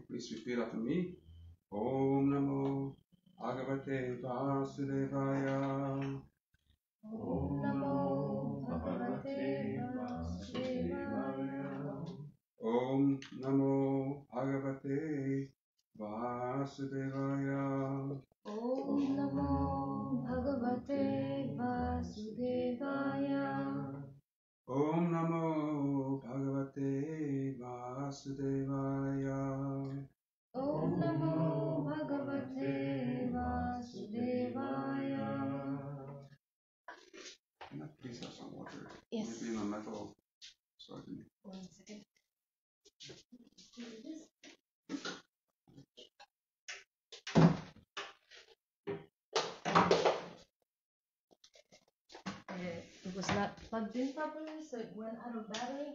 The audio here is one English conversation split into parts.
Please repeat after me. Om Namo Bhagavate Vasudevaya. Om Namo Bhagavate Vasudevaya. Om Namo Bhagavate Vasudevaya. Om Namo Bhagavate Vasudevaya. Om Namo Bhagavate Vasudevaya. Om Namo Bhagavate Vasudevaya. Can I please have some water? Yes. Maybe in a metal certain. 1 second. It was not plugged in properly, so it went out of battery.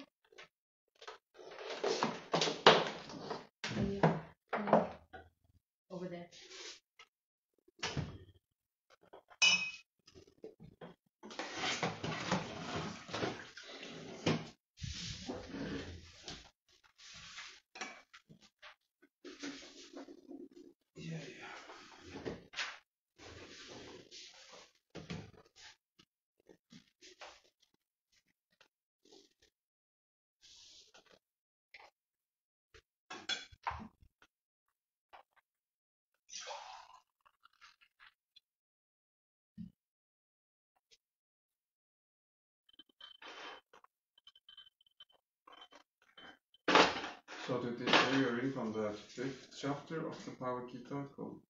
Over there. So today we are reading from the 5th chapter of the Bhagavad Gita called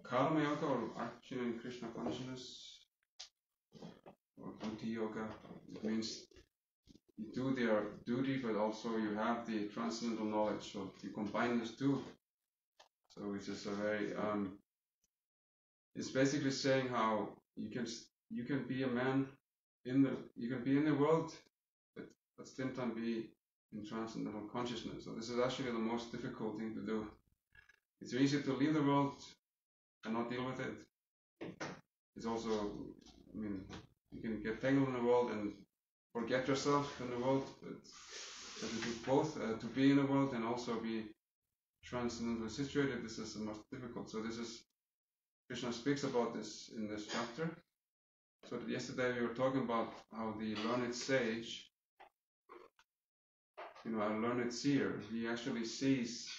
Karma Yoga or Arjuna and Krishna consciousness or Bhuti Yoga. It means you do their duty, but also you have the transcendental knowledge. So you combine these two. So it's just a very it's basically saying how you can be a man in the world, but at the same time be in transcendental consciousness. So this is actually the most difficult thing to do. It's easy to leave the world and not deal with it. It's also, I mean, you can get tangled in the world and forget yourself in the world, but to do both, to be in the world and also be transcendently situated, this is the most difficult. So this is, Krishna speaks about this in this chapter. So yesterday we were talking about how the learned sage, a learned seer, he actually sees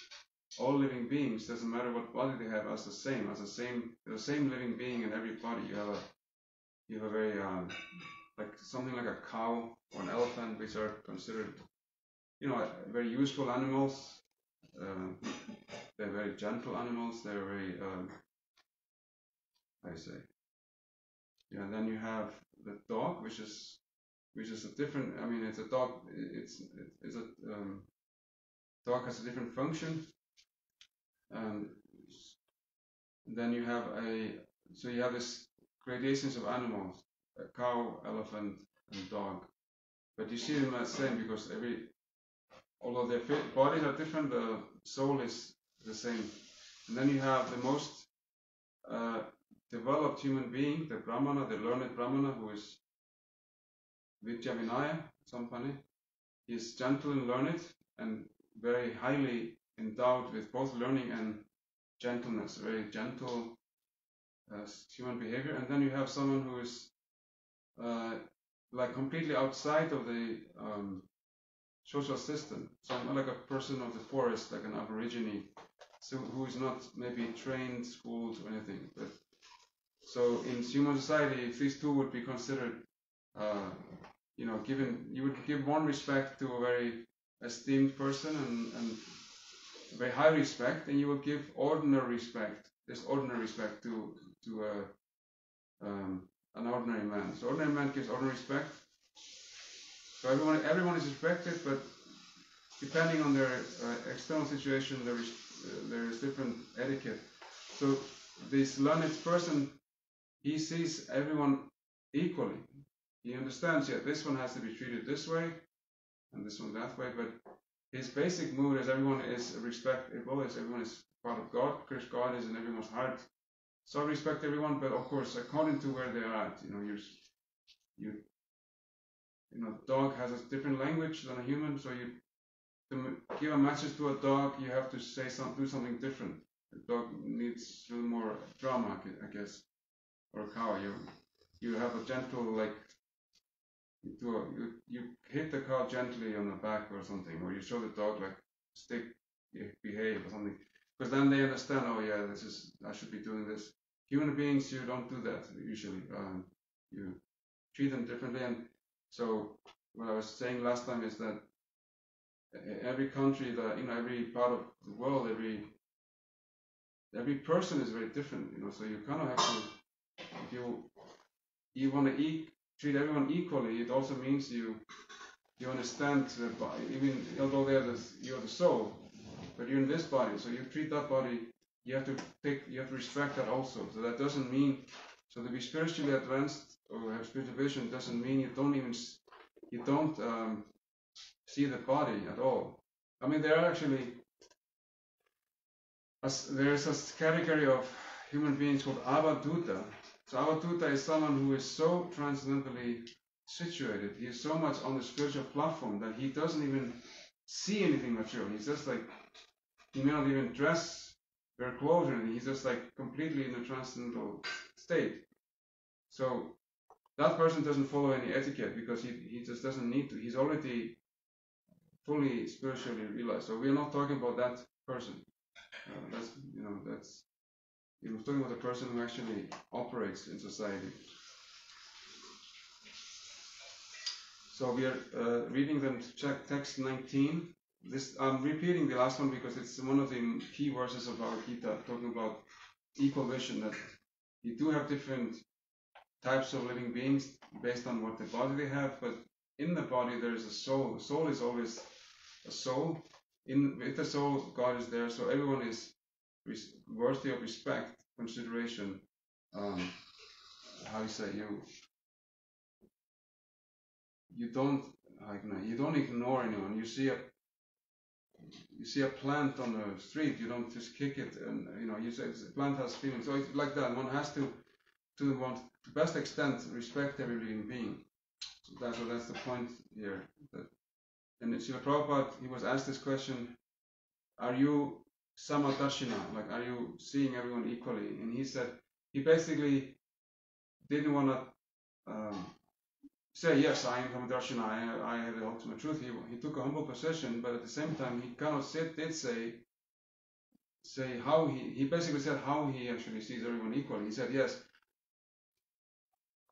all living beings, doesn't matter what body they have, as the same living being in every body. You have a very like something like a cow or an elephant, which are considered very useful animals. They're very gentle animals. They're very and then you have the dog, which is a different. I mean, it's a dog. Dog has a different function. And then you have this gradations of animals: a cow, elephant, and dog. But you see them as the same because although their bodies are different, the soul is the same. And then you have the most developed human being, the Brahmana, the learned Brahmana, who is Vidya Vinaya Sampane. He is gentle and learned and very highly endowed with both learning and gentleness, very gentle human behavior. And then you have someone who is like completely outside of the social system, so like a person of the forest, like an aborigine, so who is not maybe trained, schooled, or anything. But so in human society, if these two would be considered, you would give one respect to a very esteemed person and very high respect, and you will give ordinary respect to an ordinary man. So ordinary man gives ordinary respect. So everyone is respected, but depending on their external situation, there is different etiquette. So this learned person, he sees everyone equally. He understands, this one has to be treated this way, and this one that way, but his basic mood is everyone is respectable, everyone is part of God, because God is in everyone's heart. So I respect everyone, but of course, according to where they are at, dog has a different language than a human, so to give a message to a dog, you have to do something different. The dog needs a little more drama, I guess, or a cow. You have a gentle, like, you hit the cow gently on the back or something, or you show the dog, like, behave or something, because then they understand. Oh yeah, I should be doing this. Human beings, you don't do that usually. You treat them differently, and so what I was saying last time is that every country, every part of the world, every person is very different. So you kind of have to, if you want to treat everyone equally, it also means you understand the body, even although you're the soul, but you're in this body, so you treat that body. You have to respect that also. So that doesn't mean, so to be spiritually advanced or have spiritual vision doesn't mean you don't see the body at all. I mean, there is a category of human beings called avadhuta. So avadhuta is someone who is so transcendentally situated. He is so much on the spiritual platform that he doesn't even see anything material. He's just like, he may not even wear clothes or anything. He's just like completely in a transcendental state. So that person doesn't follow any etiquette because he just doesn't need to. He's already fully spiritually realized. So we are not talking about that person. We're talking about the person who actually operates in society. So we are reading them to check text 19. I'm repeating the last one because it's one of the key verses of our Gita, talking about equal vision, that you do have different types of living beings based on what the body they have, but in the body there is a soul. The soul is always a soul. With the soul, God is there, so everyone is worthy of respect, consideration. You don't ignore anyone. You see a plant on the street, you don't just kick it, and you say the plant has feelings. So it's like that. One has to the best extent, respect every living being. So that's the point here. And Srila Prabhupada, he was asked this question: are you samadarshina? Like, are you seeing everyone equally? And he said he basically didn't want to say, yes, I am samadarshina, I have the ultimate truth. He took a humble position, but at the same time, he kind of did say how he basically said how he actually sees everyone equally. He said, yes,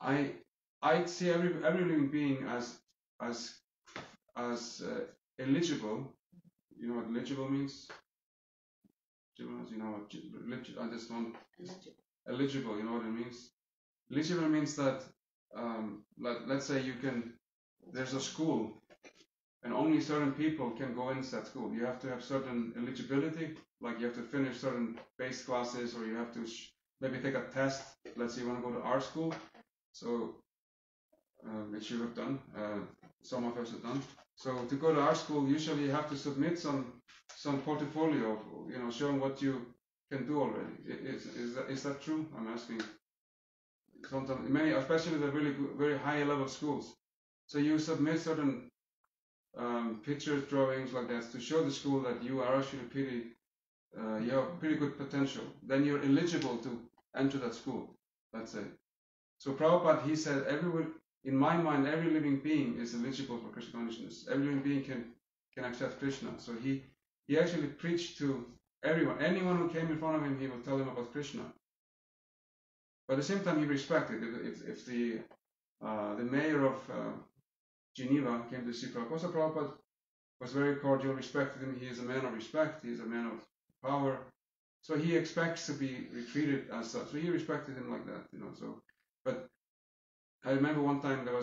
I see every living being as eligible. You know what eligible means? Eligible, you know what it means? Eligible means that, let's say there's a school, and only certain people can go into that school. You have to have certain eligibility, like you have to finish certain base classes, or you have to maybe take a test. Let's say you want to go to art school, so which you have done, some of us have done. So to go to art school, usually you have to submit some portfolio, showing what you can do already. Is that true? I'm asking. Sometimes especially the really good, very high level schools. So you submit certain pictures, drawings like that to show the school that you are actually you have pretty good potential. Then you're eligible to enter that school. That's it. So Prabhupada, he said, in my mind, every living being is eligible for Krishna consciousness. Every living being can accept Krishna. So he actually preached to everyone. Anyone who came in front of him, he would tell them about Krishna. But at the same time, he respected. If the mayor of Geneva came to see Prabhupada, Prabhupada was very cordial, respected him. He is a man of respect. He is a man of power. So he expects to be treated as such. So he respected him like that, So, but I remember one time there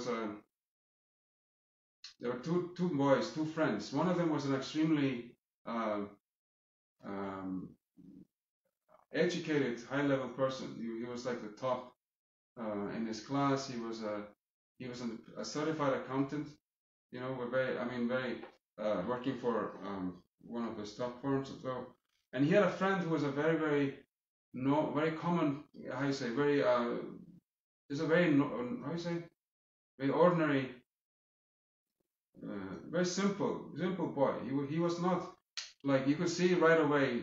were two boys, two friends. One of them was an extremely educated, high-level person. He was like the top in his class. He was a certified accountant. Very working for one of the stock firms. So, and he had a friend who was a very, very common. How you say? Very is a very very ordinary very simple boy. He was not like, you could see right away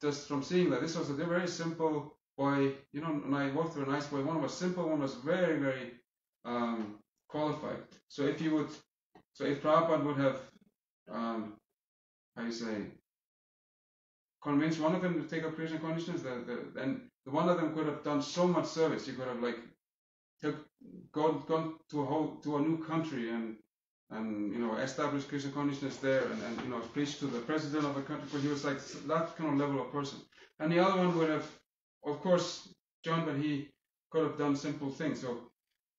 just from seeing that this was a very simple boy. You know, and I both were nice boy. One was simple, one was very, very qualified. So if Prabhupada would have, how you say, convinced one of them to take up Krishna consciousness, then the one of them could have done so much service. He could have like gone to a new country and you know, established Krishna consciousness there, and you know, preached to the president of the country. But he was like that kind of level of person. And the other one would have, of course, John, but he could have done simple things.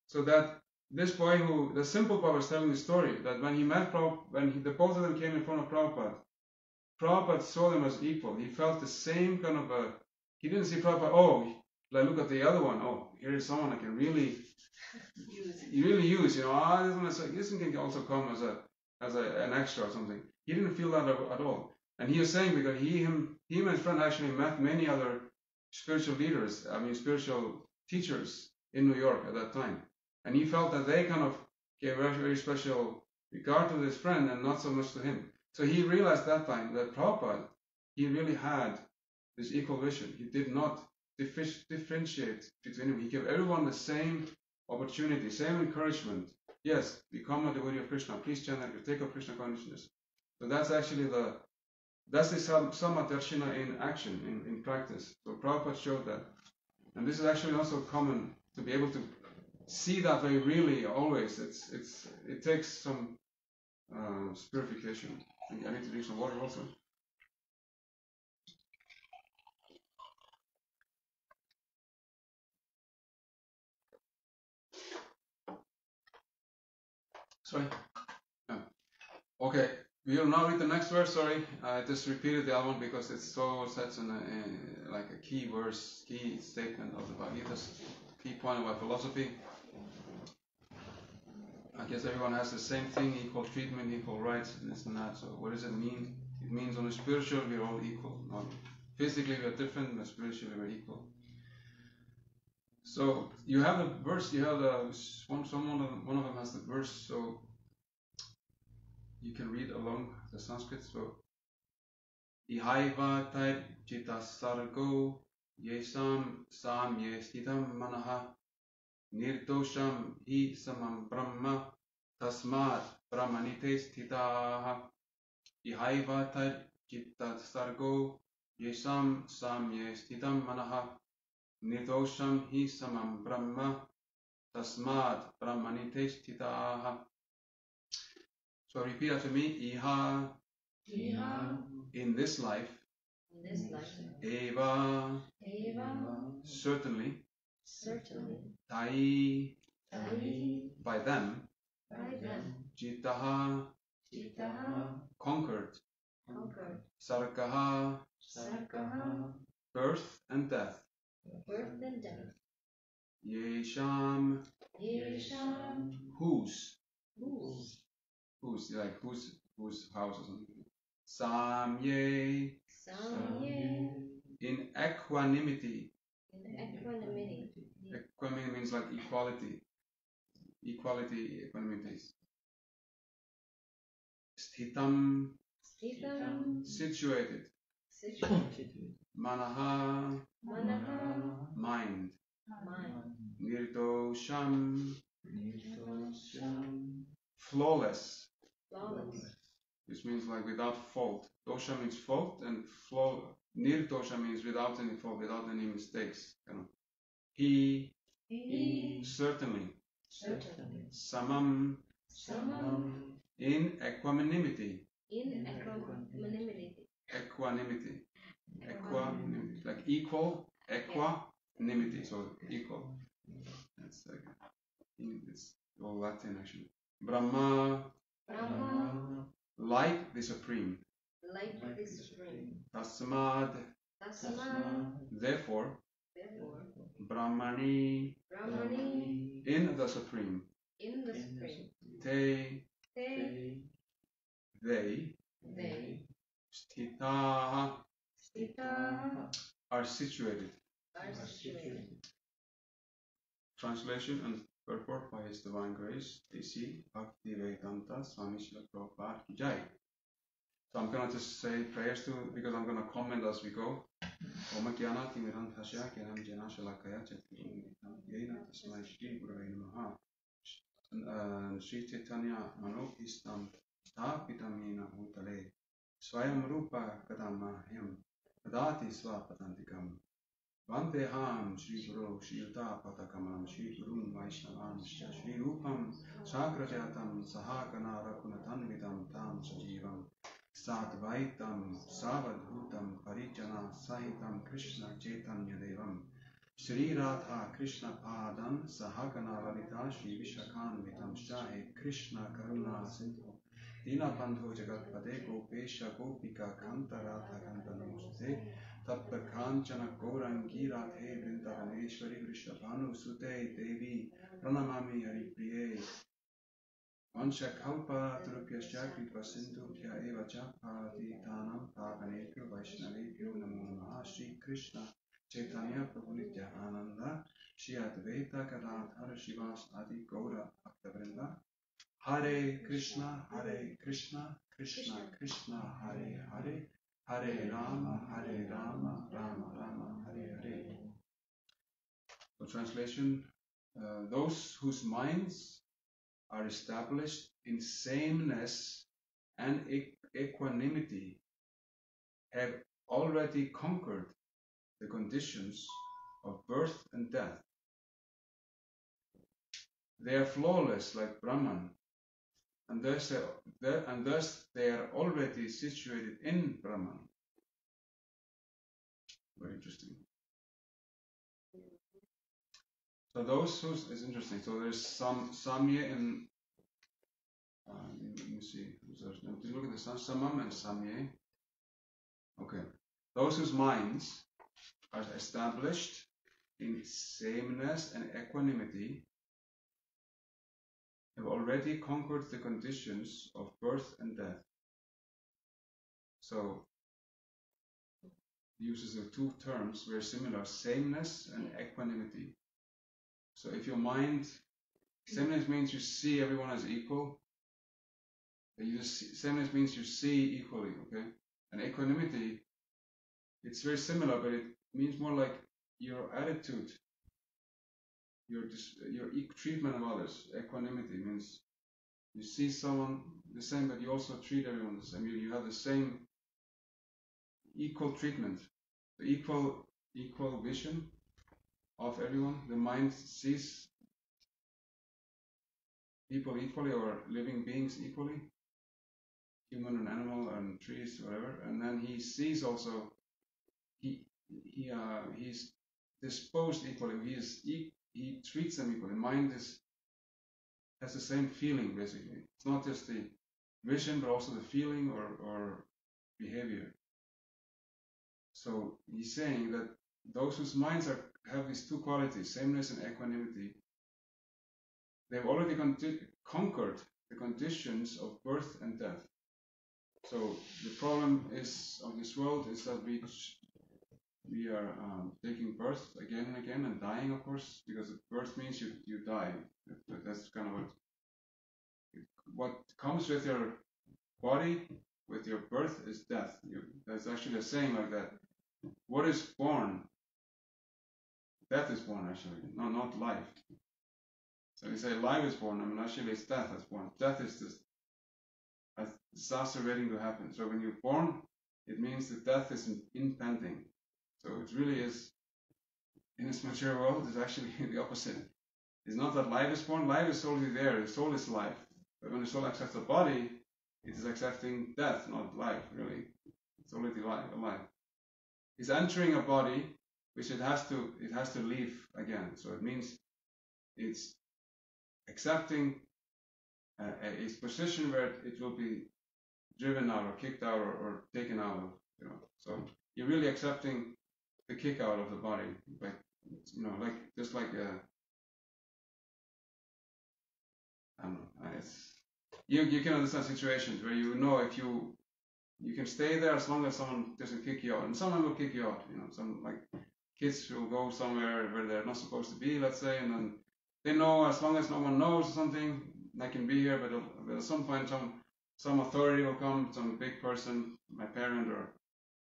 So that this boy the simple boy was telling the story that when he met Prabhupada, both of them came in front of Prabhupada, Prabhupada saw them as equal. He felt the same kind of he didn't see Prabhupada, oh, like look at the other one. Oh, here is someone I can really use. You know, this one can also come as an extra or something. He didn't feel that at all. And he was saying, because he and his friend actually met many other spiritual leaders, spiritual teachers in New York at that time. And he felt that they kind of gave very, very special regard to this friend and not so much to him. So he realized that time that Prabhupada, he really had this equal vision. He did not differentiate between them. He gave everyone the same opportunity, same encouragement. Yes, become a devotee of Krishna. Please chant, take up Krishna consciousness. So that's actually the Samadarshina in action, in practice. So Prabhupada showed that. And this is actually also common to be able to see that very really always. It takes some purification. I need to drink some water also. Sorry. Okay, we will now read the next verse. Sorry, I just repeated the other one because it's such like a key verse, key statement of the Bhagavad Gita's key point about philosophy. I guess everyone has the same thing: equal treatment, equal rights, this and that. So what does it mean? It means on the spiritual we're all equal. Not physically we're different, but spiritually we're equal. So you have the verse. You have one of them has the verse. So you can read along the Sanskrit. So Ihaiva tair citasargo yesam samye sthitam manaha nirdosham hi samam brahma tasmat brahmanite sthitaha. Ihaiva tair citasargo yesam samye sthitam manaha nirdosham hi samam brahma tasmat brahmanite sthitaha. So repeat after me. Iha. In this life. Eva. Certainly. Tai. By them. Jitaha. Conquered. Sarkaha. Birth and death. Yesham. Whose, like whose house or something. Samye. In equanimity. Equanimity means like equality. Equanimity. Sthitam. Situated. Manaha. Mind. Nirdosham. Flawless. Which means like without fault. Dosha means fault, and nirdosha means without any fault, without any mistakes. He. Certainly. Samam. In equanimity. Equanimity. Like equal. Equanimity. So equal. That's like it's all Latin actually. Brahma. Like the Supreme. Tasmad. Therefore. Brahmani. In the Supreme. Te. They. Sthita. Are situated. Translation, and Purport by His Divine Grace, A.C. Bhaktivedanta Swami Srila Prabhupada Ki Jai. So I'm going to just say prayers too, because I'm going to comment as we go. Om Jnana Timirandhasya Jnanam Jnana Shalakaya Chaturungitam Yena Tasmai Shri Gurave Namaha Shri Chaitanya Manokistam Sthapitam Yena Bhutale Swayam Rupa Kadamahyam Adati Swapatantikam Vandeham Shri Guru Shri Yuta Patakamanam Shri Gurun Vaishnavam Shri Rupam Sakrajatam Sahakana Rakunatanvidam Tam Sajivam Sadvaitam Savadhutam Parijana Sahitam Krishna Chaitanya Devam Shri Radha Krishna Padam Sahagana Lalita Shri Vishakhan Vitam Shahe Krishna Karuna Sindhu Dina Bandhu Jagatpade Gopesha Gopika Kanta Radha Kanta Namosute Tapta Kanchana Gaurangi Radhe Vrindavaneshwari Vrishabhanu Sute Devi Pranamami Haripriye Vansha Kalpa Turupyascha Kripa Sindhubhya Eva Chapaditanam Pavanebhyo Vaishnavebhyo Namo Namaha Shri Krishna Chaitanya Prabhu Nityananda Shri Advaita Gadadhara Shivas Adi Gaura Bhaktavrinda Hare Krishna Krishna Krishna Hare Hare Hare Rama Rama Rama Hare Hare. So translation, those whose minds are established in sameness and equanimity have already conquered the conditions of birth and death. They are flawless like Brahman, and thus they are already situated in Brahman. Very interesting. So those who is interesting. So there's some Samye in. Let me see. Did you look at the Samam and Samye? Okay. Those whose minds are established in sameness and equanimity have already conquered the conditions of birth and death. So he uses the two terms very similar: sameness and equanimity. So if your mind, sameness means you see everyone as equal. Sameness means you see equally, okay? And equanimity, it's very similar, but it means more like your attitude, your treatment of others. Equanimity means you see someone the same, but you also treat everyone the same. You have the same equal treatment, the equal vision of everyone. The mind sees people equally, or living beings equally, human and animal and trees, whatever. And then he sees also he's disposed equally. He treats them equally. Mind has the same feeling basically. It's not just the vision, but also the feeling or behavior. So he's saying that those whose minds have these two qualities, sameness and equanimity, they've already conquered the conditions of birth and death. So the problem is of this world is that we are taking birth again and again and dying, of course, because birth means you die. That's kind of what comes with your body, with your birth, is death. That's actually a saying like that. What is born? Death is born, actually. No, not life. So you say life is born. I mean, actually, it's death that's born. Death is just a disaster waiting to happen. So when you're born, it means that death is impending. So it really is, in this material world, it's actually the opposite. It's not that life is born. Life is already there. The soul is life. But when the soul accepts the body, it is accepting death, not life, really. It's already alive. It's entering a body which it has to leave again. So it means it's accepting a position where it will be driven out or kicked out or taken out of. So you're really accepting the kick out of the body, like just like I don't know. You can understand situations where if you can stay there as long as someone doesn't kick you out, and someone will kick you out. Some like kids will go somewhere where they're not supposed to be, let's say, and then they know as long as no one knows or something, I can be here, but at some point some authority will come, some big person, my parent or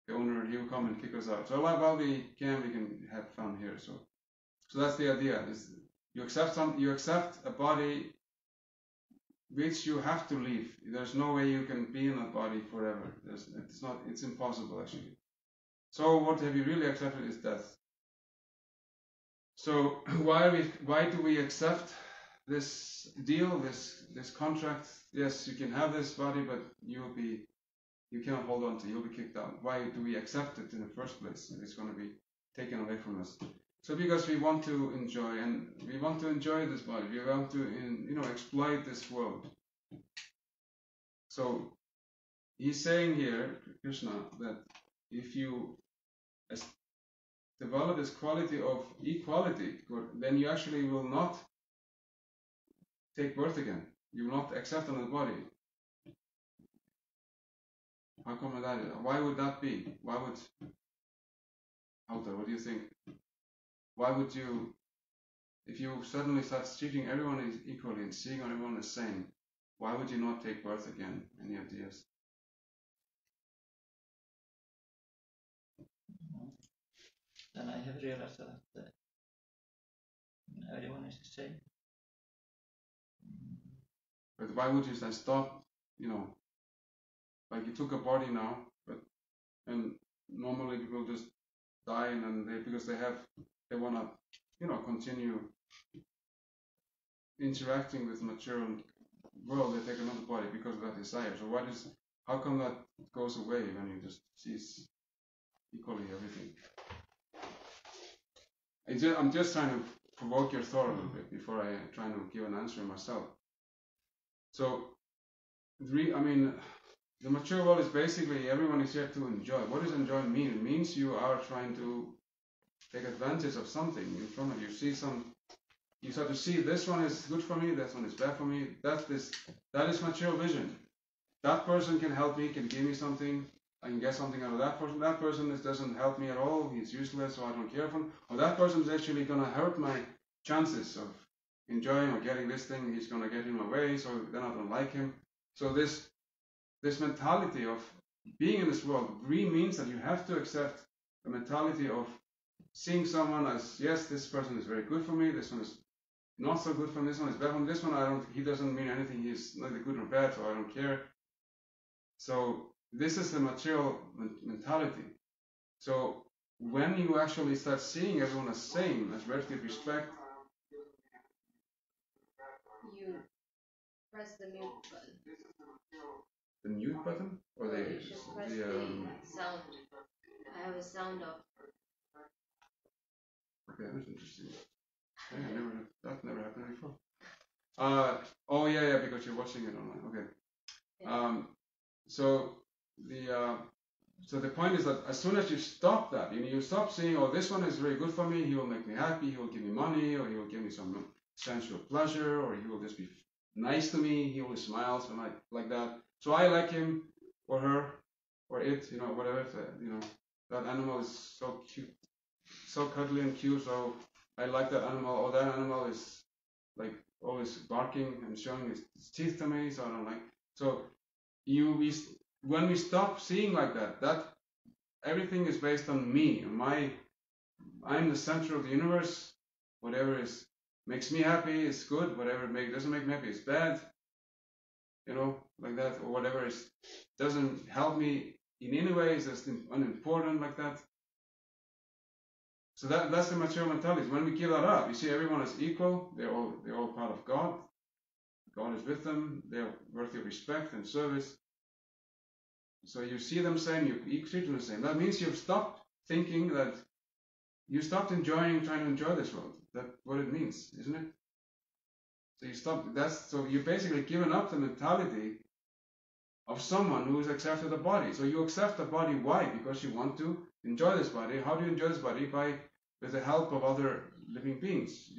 the owner, he will come and kick us out. So while we can have fun here. So that's the idea. Is you accept a body which you have to leave. There's no way you can be in that body forever. It's impossible actually. So what have you really accepted is death. So why do we accept this deal, this contract? Yes, you can have this body, but you cannot hold on to it. You'll be kicked out. Why do we accept it in the first place? It's going to be taken away from us. So because we want to enjoy, and we want to enjoy this body. We want to exploit this world. So he's saying here, Krishna, that if you develop this quality of equality, then you actually will not take birth again. You will not accept another body. How come that is? Why would that be? Why would Alter, what do you think? Why would you, if you suddenly start treating everyone equally and seeing everyone the same, why would you not take birth again? Any ideas? Then I have realized that everyone is the same. But why would you then stop, like you took a body now, and normally people just die and then because they want to, continue interacting with the material world, they take another body because of that desire. So how come that goes away when you just cease equally everything? I'm just trying to provoke your thought a little bit before I try to give an answer myself. So, the mature world is basically everyone is here to enjoy. What does enjoy mean? It means you are trying to take advantage of something in front of you. You start to see this one is good for me, that one is bad for me. That is material vision. That person can help me, can give me something. I can get something out of that person. That person doesn't help me at all. He's useless, so I don't care for him. Or that person is actually going to hurt my chances of enjoying or getting this thing. He's going to get in my way, so then I don't like him. So this mentality of being in this world really means that you have to accept the mentality of seeing someone as, yes, this person is very good for me. This one is not so good for me. This one is bad for me. This one, he doesn't mean anything. He's neither good or bad, so I don't care. So this is the material mentality. So when you actually start seeing everyone as same, as worthy of respect, you press the mute button. The mute button, or you should press the sound. I have a sound up. Okay, that's interesting. That never happened before. Oh yeah, because you're watching it online. Okay. Yeah. So the point is that as soon as you stop that, you stop saying, oh, this one is very good for me, he will make me happy, he will give me money, or he will give me some sensual pleasure, or he will just be nice to me, he will smile, so like that. So I like him, or her, or it, whatever, that animal is so cute, so cuddly and cute, so I like that animal, or that animal is like always barking and showing his teeth to me, so I don't like. So when we stop seeing like that everything is based on me. I'm the center of the universe. Whatever makes me happy is good. Whatever doesn't make me happy is bad. Like that, or whatever doesn't help me in any way is just unimportant, like that. So that's the material mentality. When we give that up, you see everyone is equal. They're all part of God. God is with them. They're worthy of respect and service. So you see them same, you treat them the same. That means you've stopped thinking that you stopped trying to enjoy this world. That's what it means, isn't it? So you stop. So you've basically given up the mentality of someone who has accepted a body. So you accept the body. Why? Because you want to enjoy this body. How do you enjoy this body? With the help of other living beings.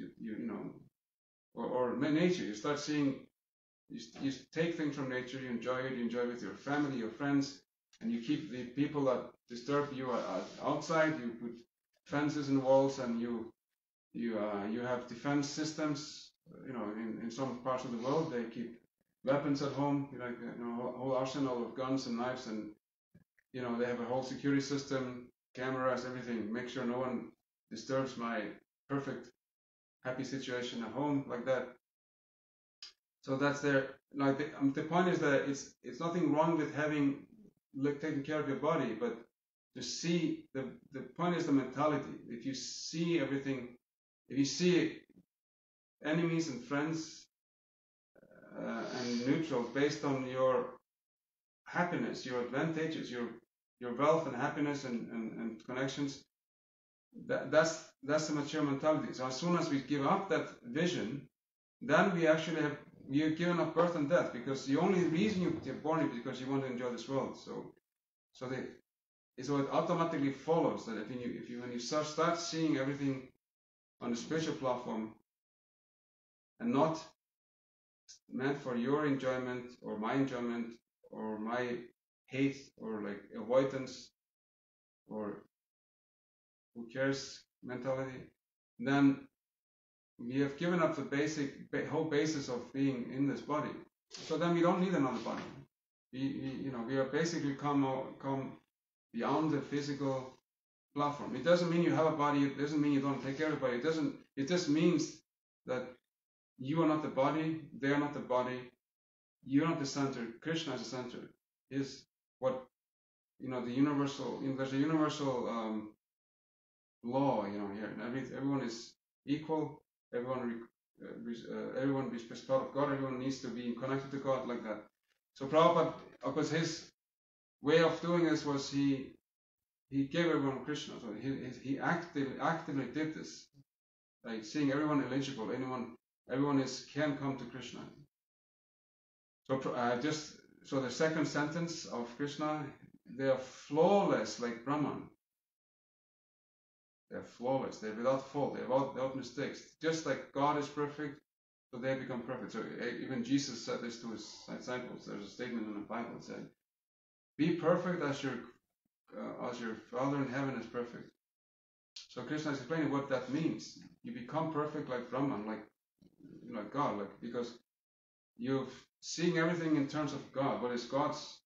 Or nature. You start seeing. You take things from nature, you enjoy it with your family, your friends, and you keep the people that disturb you outside. You put fences and walls, and you You have defense systems. In some parts of the world they keep weapons at home, a whole arsenal of guns and knives, and they have a whole security system, cameras, everything. Make sure no one disturbs my perfect, happy situation at home like that. So that's there. The point is that it's nothing wrong with taking care of your body, but to see the point is the mentality. If you see everything, if you see enemies and friends and neutrals based on your happiness, your advantages, your wealth and happiness and connections, that's the mature mentality. So as soon as we give up that vision, then we are given up birth and death, because the only reason you're born is because you want to enjoy this world. So it automatically follows that when you start seeing everything on the spiritual platform and not meant for your enjoyment or my enjoyment or my hate or like avoidance or who cares mentality, then we have given up the whole basis of being in this body. So then we don't need another body. We are basically come beyond the physical platform. It doesn't mean you have a body. It doesn't mean you don't take care of a body. It just means that you are not the body. They are not the body. You're not the center. Krishna is the center. Is what the universal. There's a universal law. Here, everyone is equal. Everyone is part of God. Everyone needs to be connected to God like that. So Prabhupada, of course, his way of doing this was he gave everyone Krishna. So he actively did this, like seeing everyone eligible. Everyone can come to Krishna. So the second sentence of Krishna, they are flawless like Brahman. They're flawless. They're without fault. They're without mistakes. Just like God is perfect, so they become perfect. So even Jesus said this to his disciples. There's a statement in the Bible that said, "Be perfect as your Father in heaven is perfect." So Krishna is explaining what that means. You become perfect like Brahman, like God, because you're seeing everything in terms of God. What is God's?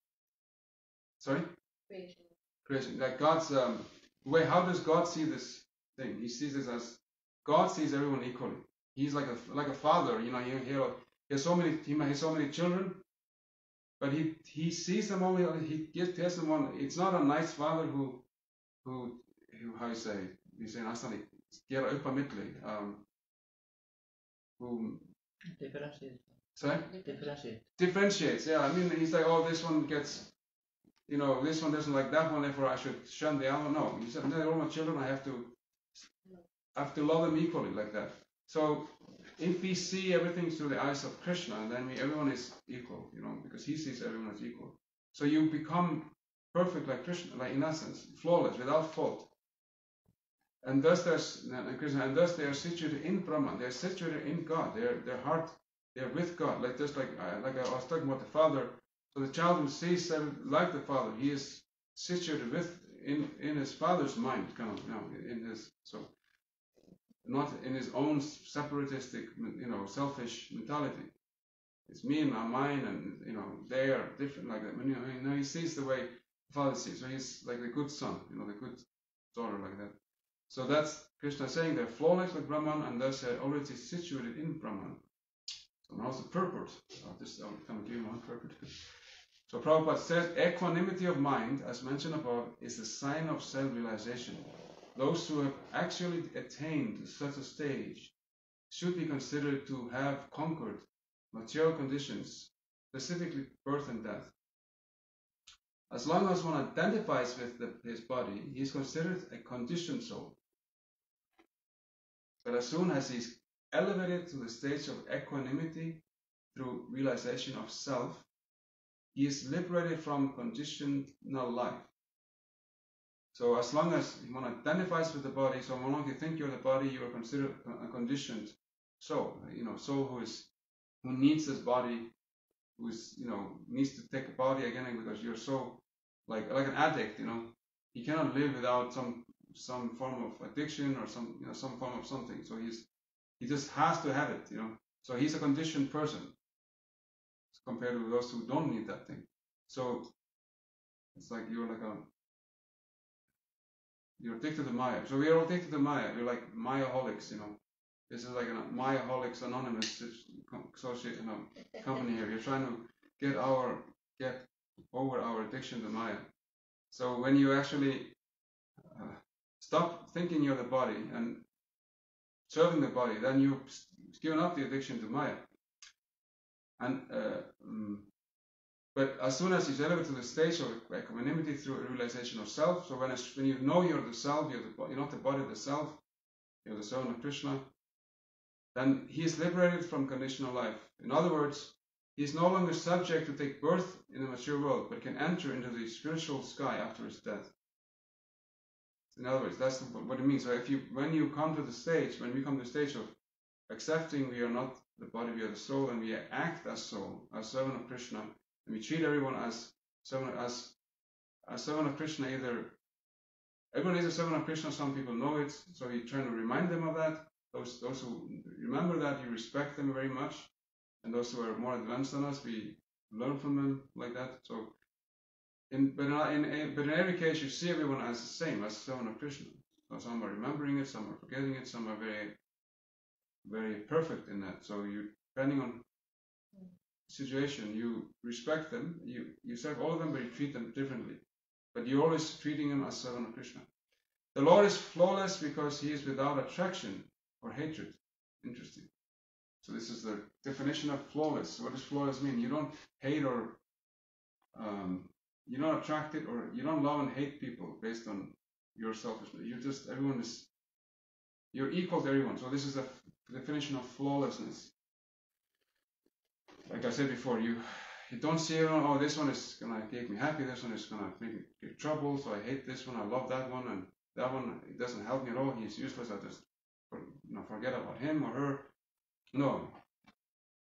Sorry? Creation. Like God's way. How does God see this thing? He sees this as God sees everyone equally. He's like a father. He has so many children, but he sees them all. He has them on. It's not a nice father who how you say? You say nästan gera upp á milli. Who differentiates. Yeah, I mean, he's like, oh, this one gets. This one doesn't like that one, therefore I should shun the other. No, he said, they're all my children. I have to love them equally like that. So if we see everything through the eyes of Krishna, then everyone is equal, because he sees everyone as equal. So you become perfect like Krishna, like in essence, flawless, without fault. And thus they are situated in Brahman. They are situated in God. Their heart, they are with God. Like I was talking about the Father. So the child who sees like the Father, he is situated in his Father's mind, kind of, in his not in his own separatistic, selfish mentality. It's me and mine, and they are different like that. He sees the way the Father sees. So he's like the good son, the good daughter like that. So that's Krishna saying they're flawless like Brahman, and thus they're already situated in Brahman. So now's the purport. I'll kind of give you one purport. So Prabhupada said, equanimity of mind, as mentioned above, is a sign of self-realization. Those who have actually attained such a stage should be considered to have conquered material conditions, specifically birth and death. As long as one identifies with his body, he is considered a conditioned soul. But as soon as he is elevated to the stage of equanimity through realization of self, he is liberated from conditional life. So as long as one identifies with the body, so as long as you think you're the body, you are considered a conditioned soul. Soul who needs this body, needs to take a body again, because you're so like an addict. He cannot live without some some form of addiction or some form of something. So he just has to have it, So he's a conditioned person compared to those who don't need that thing. So it's like you're addicted to Maya. So we are all addicted to Maya. We're like Mayaholics, This is like a Mayaholics Anonymous associate, company here. We're trying to get over our addiction to Maya. So when you actually stop thinking you're the body and serving the body, then you've given up the addiction to Maya. And but as soon as you elevate to the stage of equanimity through a realization of self, so when you know you're the self, you're not the body, the self, you're the servant of Krishna, then he is liberated from conditional life. In other words, he is no longer subject to take birth in the mature world, but can enter into the spiritual sky after his death. In other words, that's what it means. So when we come to the stage of accepting we are not the body, we are the soul, and we act as soul, as servant of Krishna, and we treat everyone as servant of Krishna. Everyone is a servant of Krishna. Some people know it, so we try to remind them of that. Those who remember that, you respect them very much, and those who are more advanced than us, we learn from them like that. So, but in every case, you see everyone as the same, as servant of Krishna. So some are remembering it, some are forgetting it, some are very, very perfect in that. So depending on situation, you respect them, you serve all of them, but you treat them differently. But you're always treating them as servant of Krishna. The Lord is flawless because he is without attraction or hatred. Interesting. So this is the definition of flawless. What does flawless mean? You don't hate or you're not attracted, or you don't love and hate people based on your selfishness. You're equal to everyone. So this is the definition of flawlessness. Like I said before, you don't see everyone, oh, this one is gonna make me happy, this one is gonna make me get trouble, so I hate this one, I love that one, and that one, it doesn't help me at all, he's useless, I just forget about him or her. No.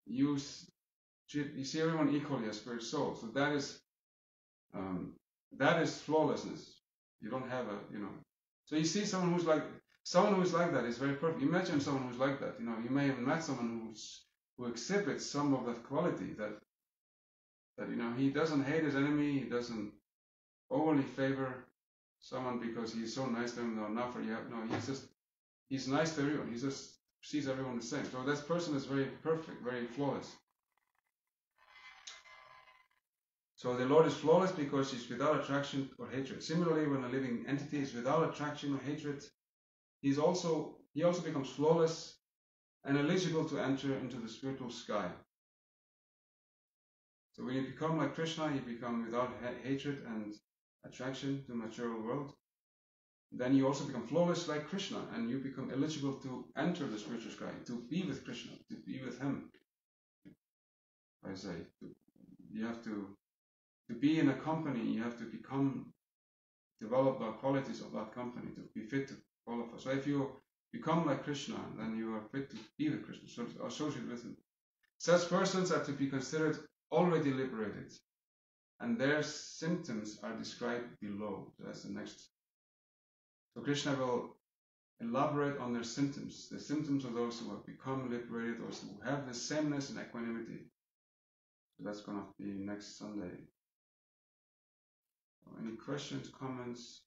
You see everyone equally as spirit soul. So that is flawlessness. You don't have So you see someone who's like that is very perfect. Imagine someone who's like that. You may have met someone who exhibits some of that quality that he doesn't hate his enemy, he doesn't overly favor someone because he's so nice to him or not for you. No, he's nice to everyone. He just sees everyone the same. So that person is very perfect, very flawless. So the Lord is flawless because he's without attraction or hatred. Similarly, when a living entity is without attraction or hatred, he also becomes flawless and eligible to enter into the spiritual sky. So when you become like Krishna, you become without hatred and attraction to the material world. Then you also become flawless like Krishna, and you become eligible to enter the spiritual sky, to be with Krishna, to be with him. I say, you have to be in a company, you have to develop the qualities of that company to be fit to qualify. So if you become like Krishna, then you are fit to be with Krishna, so associate with him. Such persons are to be considered already liberated, and their symptoms are described below. So that's the next. So Krishna will elaborate on their symptoms, the symptoms of those who have become liberated, those who have the sameness and equanimity. So that's going to be next Sunday. Any questions, comments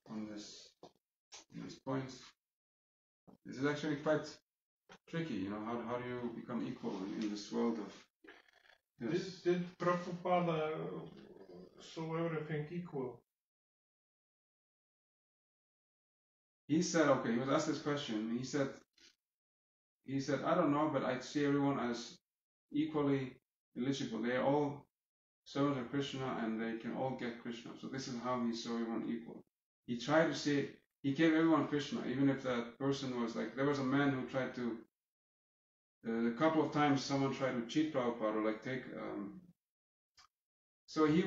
on these points? This is actually quite tricky, how do you become equal in this world of this? Did Prabhupada saw everything equal? He said, okay, he was asked this question. He said, I don't know, but I see everyone as equally eligible. They are all servants of Krishna, and they can all get Krishna. So this is how he saw everyone equal. He tried to see, he gave everyone Krishna, even if that person was like, there was a man who tried to, a couple of times someone tried to cheat Prabhupada, or like take, so he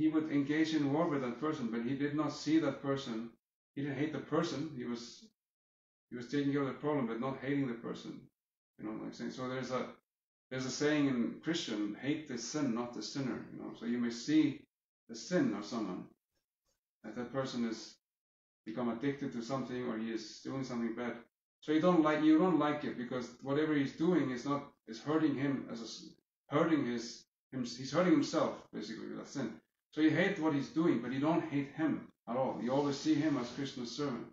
would engage in war with that person, but he did not see that person. He didn't hate the person. He was taking care of the problem, but not hating the person. Like saying. So there's a saying in Christian: hate the sin, not the sinner. So you may see the sin of someone, that person is become addicted to something or he is doing something bad. So you don't like it because whatever he's doing is hurting him he's hurting himself basically with that sin. So you hate what he's doing, but you don't hate him at all. You always see him as Krishna's servant.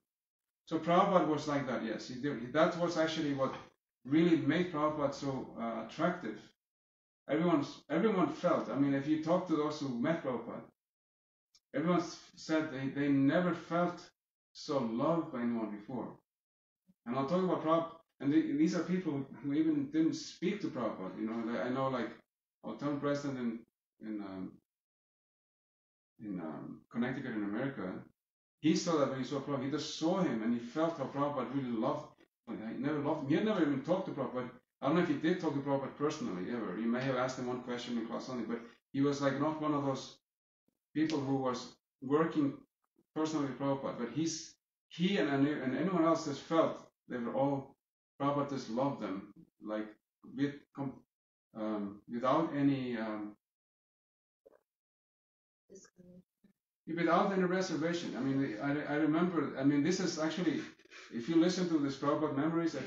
So Prabhupada was like that, yes. That was actually what really made Prabhupada so attractive. Everyone felt, I mean, if you talk to those who met Prabhupada, everyone said they never felt so loved by anyone before. And I'll talk about Prabhupada, and these are people who even didn't speak to Prabhupada. You know, I know, like, our town president in Connecticut in America, he saw that when he saw Prabhupada, he just saw him and he felt how Prabhupada really loved him. He never loved him. He had never even talked to Prabhupada. I don't know if he did talk to Prabhupada personally ever. He may have asked him one question in class something, but he was like not one of those people who was working personally with Prabhupada. But he and anyone else just felt they were all, Prabhupada just loved them, like without any reservation. I mean, I remember, I mean, this is actually, if you listen to this Prabhupada memories on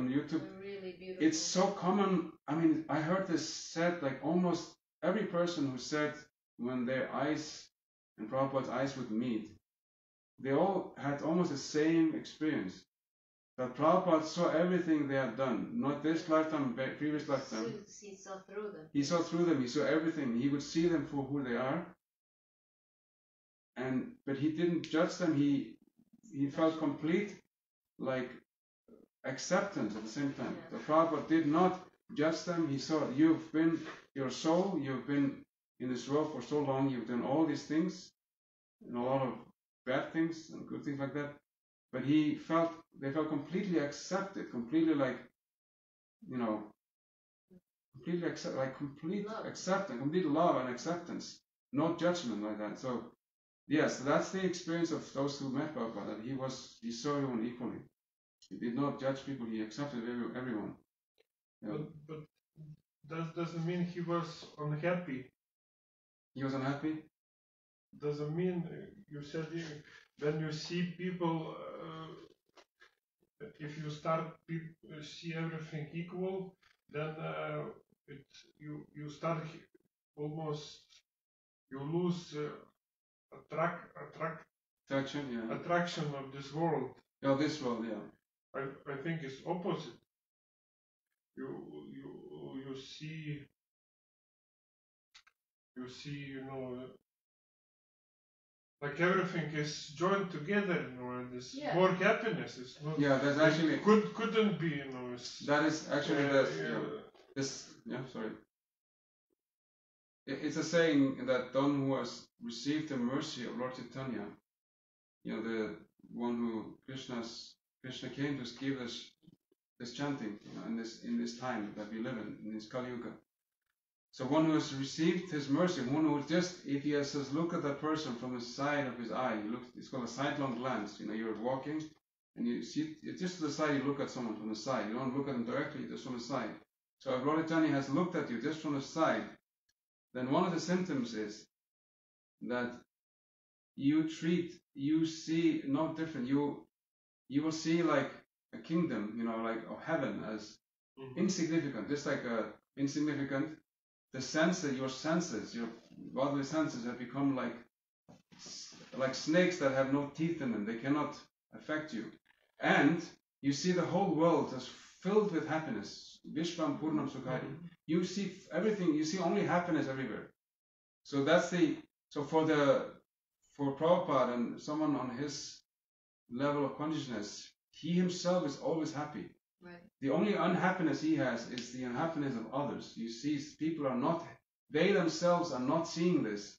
YouTube, really it's so common. I mean, I heard this said, like almost every person who said when their eyes and Prabhupada's eyes would meet, they all had almost the same experience. That Prabhupada saw everything they had done, not this lifetime, previous lifetime. He saw through them. He saw through them. He saw everything. He would see them for who they are. But he didn't judge them. He felt complete, like, acceptance at the same time. Yeah. The Prabhupada did not judge them. He saw, you've been your soul. You've been in this world for so long. You've done all these things, and a lot of bad things and good things like that. But they felt completely accepted, completely like, you know, completely complete love. acceptance, complete love and acceptance, no judgment like that. So yes, that's the experience of those who met Prabhupada. That he saw everyone equally. He did not judge people. He accepted everyone. Yeah. But that doesn't mean he was unhappy. He was unhappy. Doesn't mean you said when you see people, if you start see everything equal, then you start almost, you lose attraction of this world. Yeah, this world, yeah. I think it's opposite. You see, you know, like everything is joined together, you know, and there's more happiness. It's not. Yeah, that's actually couldn't be, you know. That is actually sorry. It's a saying that Don who has received the mercy of Lord Chaitanya, you know, the one who Krishna came to give us this chanting, you know, in this time that we live in this Kali Yuga. So one who has received his mercy, one who just, if he has just look at that person from the side of his eye, it's called a sidelong glance. You know, you're walking and you see it just to the side. You look at someone from the side. You don't look at them directly, just from the side. So if Lord Chaitanya has looked at you just from the side, then one of the symptoms is that you see no different. You will see like a kingdom, you know, like of heaven as insignificant, just like insignificant. The senses, your bodily senses have become like snakes that have no teeth in them. They cannot affect you. And you see the whole world as filled with happiness. Vishvam Purnam Sukhari. You see everything, you see only happiness everywhere. So for Prabhupada and someone on his level of consciousness, he himself is always happy. Right. The only unhappiness he has is the unhappiness of others. You see, people are not, they themselves are not seeing this,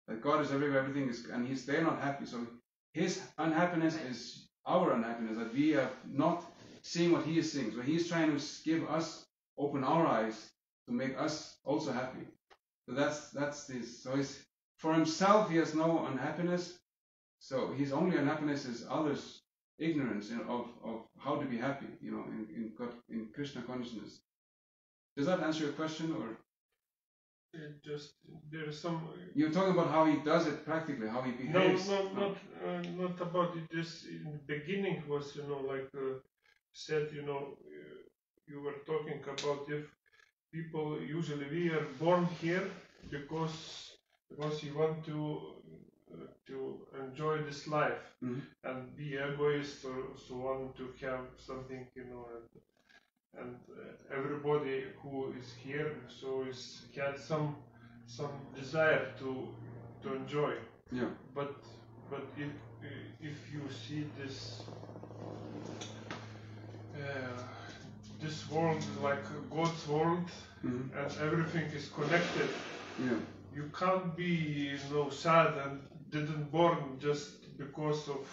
that God is everywhere, everything is, and they're not happy. So his unhappiness is our unhappiness, that we have not seen what he is seeing. So he's trying to give us, open our eyes to make us also happy. So that's this. So for himself, he has no unhappiness. So his only unhappiness is others' ignorance of how to be happy, you know, in Krishna consciousness. Does that answer your question, or? just there is some. You're talking about how he does it practically, how he No, behaves. not about it. Just in the beginning was, like said, you were talking about if people usually we are born here because you want to enjoy this life Mhm. and be egoist or so want to have something, and everybody who is here so is had some desire to enjoy. Yeah. But if you see this this world like God's world, Mhm. and everything is connected, Yeah. you can't be sad and didn't born just because of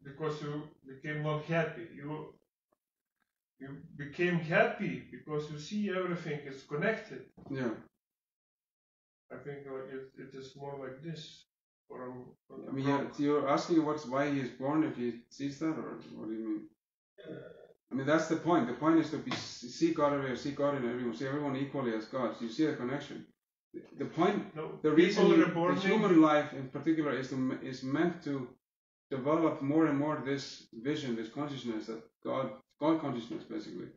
because you became not happy. You became happy because you see everything is connected. Yeah. I think it is more like this. I mean, you're asking why he is born if he sees that, or what do you mean? I mean, that's the point. The point is to see God everywhere, see God in everyone, see everyone equally as God. You see the connection. The point, No, the reason people the reborn human life in particular is meant to develop more and more this vision, this consciousness that God consciousness basically.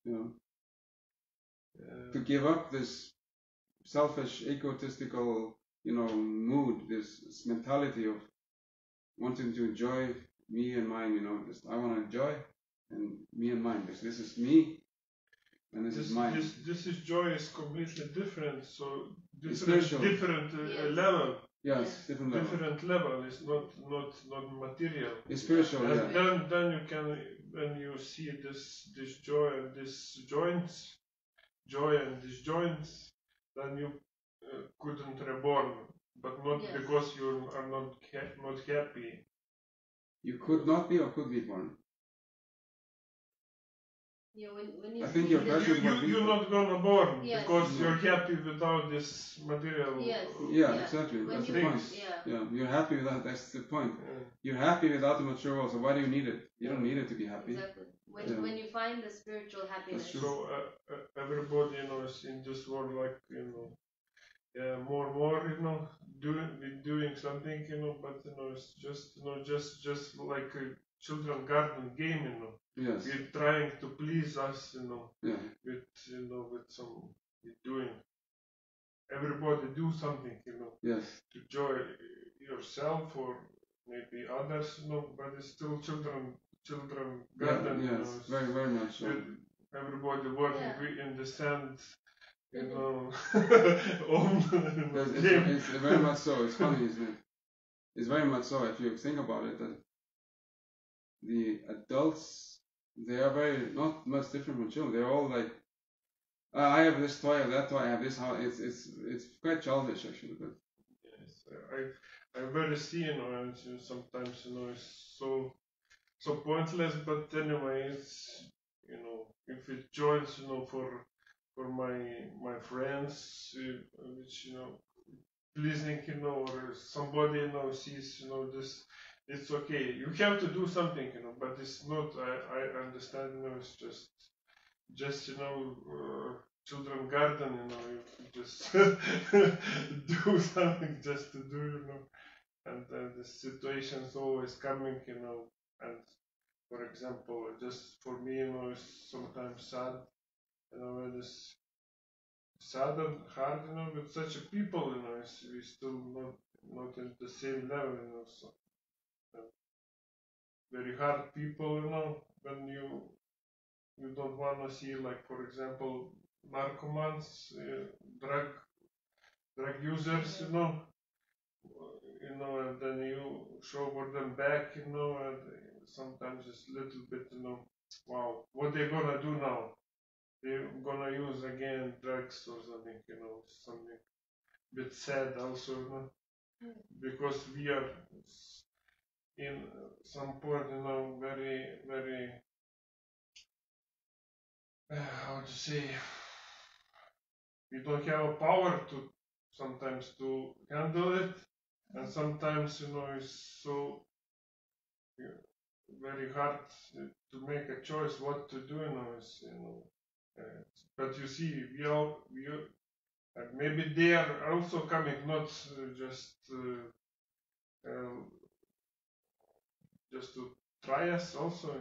You know, to give up this selfish, egotistical, mood, this mentality of wanting to enjoy me and mine. Just I want to enjoy and me and mine. This is me and this is mine. This is joy is completely different. So It's spiritual. different Yes. level. Yes, different level. Different level. It's not material. It's spiritual. And Yeah. then you can, when you see this joy and this joy and disjoints, then you couldn't reborn, but not Yes. because you are not happy. You could not be or could be born. Yeah, when you I think your question was you're not gonna born. Yes. Because No. you're happy without this material. Yes. Yeah, Yeah. exactly. When That's you- the point. Yeah. You're happy with that. That's the point. Yeah. You're happy without the material world, so why do you need it? You don't need it to be happy. Exactly. Yeah. When you find the spiritual happiness. true. So everybody, is in this world like, more, doing something, but it's just like a children garden game, Yes. We're trying to please us, Yeah. with some doing. Everybody do something, Yes. to enjoy yourself or maybe others, but it's still children garden, Yeah. Yes. Very, very much so. Everybody working Yeah. in the sand, Mhm. on It's very much so. It's funny, isn't it? It's very much so. If you think about it, that the adults, they are very not much different from children. They're all like, I have this toy or that toy. I have this house. It's quite childish actually. But Yes, I very see, and sometimes, it's so pointless. But anyway, it's, if it joins, for my friends, which, pleasing, or somebody, sees, this, it's okay. You have to do something, but it's not. I understand, it's just children garden, you just do something just to do, and the situation's always coming, and for example, just for me, it's sometimes sad, it is sad and hard, with such a people, we still not in the same level, so very hard people, when you don't want to see, like, for example, narcomans, drug users, and then you show them back, and sometimes it's a little bit, wow, what they're gonna do now? They're gonna use again drugs or something, something bit sad also, because we are in some point, very, very, how to say, we don't have a power to sometimes to handle it, and sometimes, it's so very hard to make a choice what to do, But you see, like maybe they are also coming not just to try us. Also,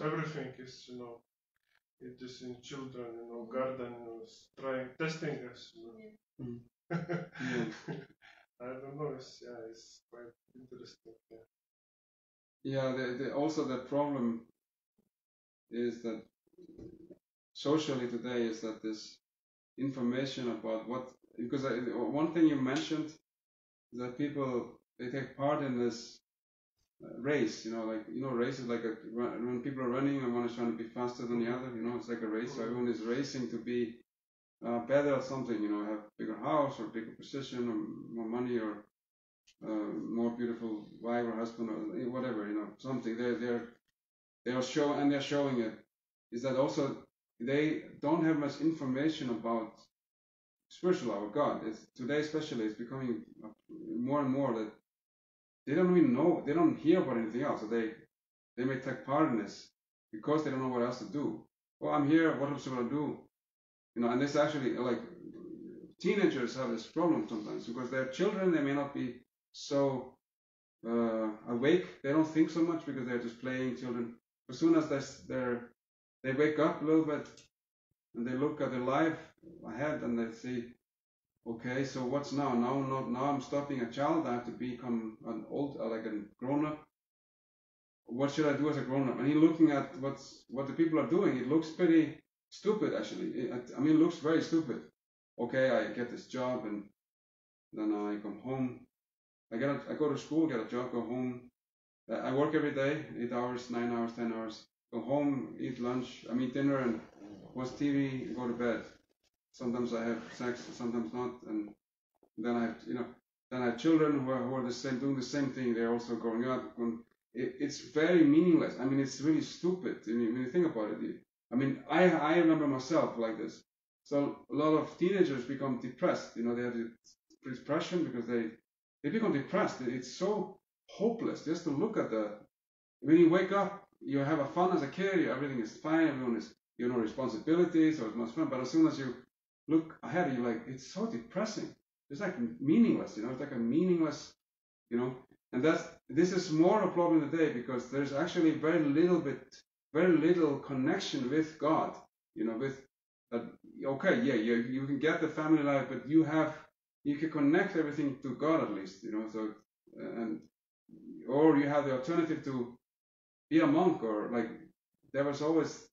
everything is it is in children, garden, trying testing us. I don't know. It's quite interesting. Yeah. Also the problem is that socially today is that this information about because one thing you mentioned is that people, they take part in this race, races like when people are running and one is trying to be faster than the other, it's like a race. So everyone is racing to be better at something, have bigger house or bigger position or more money or more beautiful wife or husband or whatever, something. They're showing it. Is that also they don't have much information about spiritual life or God. Today especially it's becoming more and more that they don't really know, they don't hear about anything else. So they may take part in this because they don't know what else to do. Well, I'm here, what else should I do? And this actually, like, teenagers have this problem sometimes because they're children, they may not be so awake, they don't think so much because they're just playing children. As soon as they wake up a little bit and they look at their life ahead and they see, okay, so what's now? Now I'm stopping a child. I have to become an old, like a grown-up. What should I do as a grown-up? And he's looking at what the people are doing. It looks pretty stupid, actually. It looks very stupid. Okay, I get this job, and then I come home. I go to school, get a job, go home. I work every day, 8 hours, 9 hours, 10 hours. Go home, eat lunch, eat dinner, and watch TV, go to bed. Sometimes I have sex, sometimes not, and then I have children who are the same, doing the same thing. They're also growing up. It's very meaningless. It's really stupid when you think about it. I remember myself like this. So a lot of teenagers become depressed. They have depression because they become depressed. It's so hopeless just to look at when you wake up, you have a fun as a kid, everything is fine, everyone is, responsibilities, so it's much fun, but as soon as you look ahead, you're like, it's so depressing. It's like meaningless, it's like a meaningless, and this is more a problem today because there's actually very little connection with God, with that. Okay, yeah, you can get the family life, but you can connect everything to God at least, so, or you have the alternative to be a monk, or like there was always,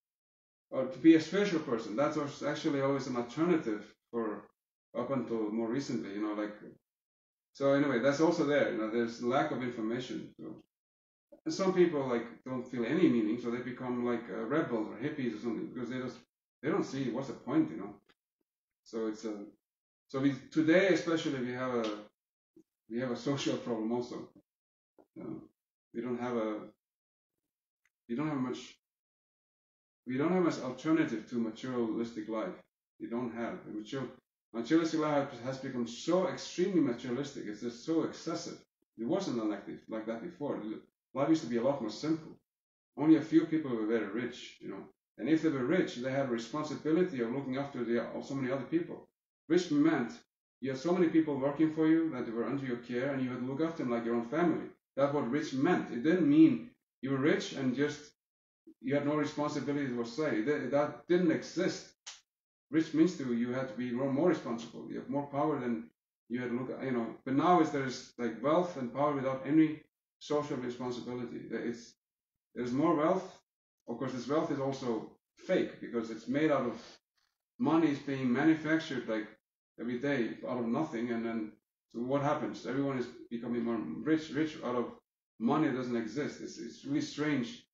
or to be a spiritual person. That was actually always an alternative for up until more recently, So anyway, that's also there. There's lack of information. So, and some people don't feel any meaning, so they become like rebels or hippies or something because they don't see what's the point, So it's today especially we have a social problem also. We don't have much alternative to materialistic life. We don't have materialistic life has become so extremely materialistic. It's just so excessive. It wasn't like that before. Life used to be a lot more simple. Only a few people were very rich, And if they were rich, they had a responsibility of looking after so many other people. Rich meant you had so many people working for you that they were under your care, and you had to look after them like your own family. That's what rich meant. It didn't mean you were rich and just you had no responsibility whatsoever. That didn't exist. Rich means you had to be more responsible. You have more power than you had to look at, But now there's like wealth and power without any social responsibility. There's more wealth. Of course, this wealth is also fake because it's made out of money is being manufactured like every day out of nothing, and then so what happens? Everyone is becoming more rich out of money that doesn't exist. It's really strange.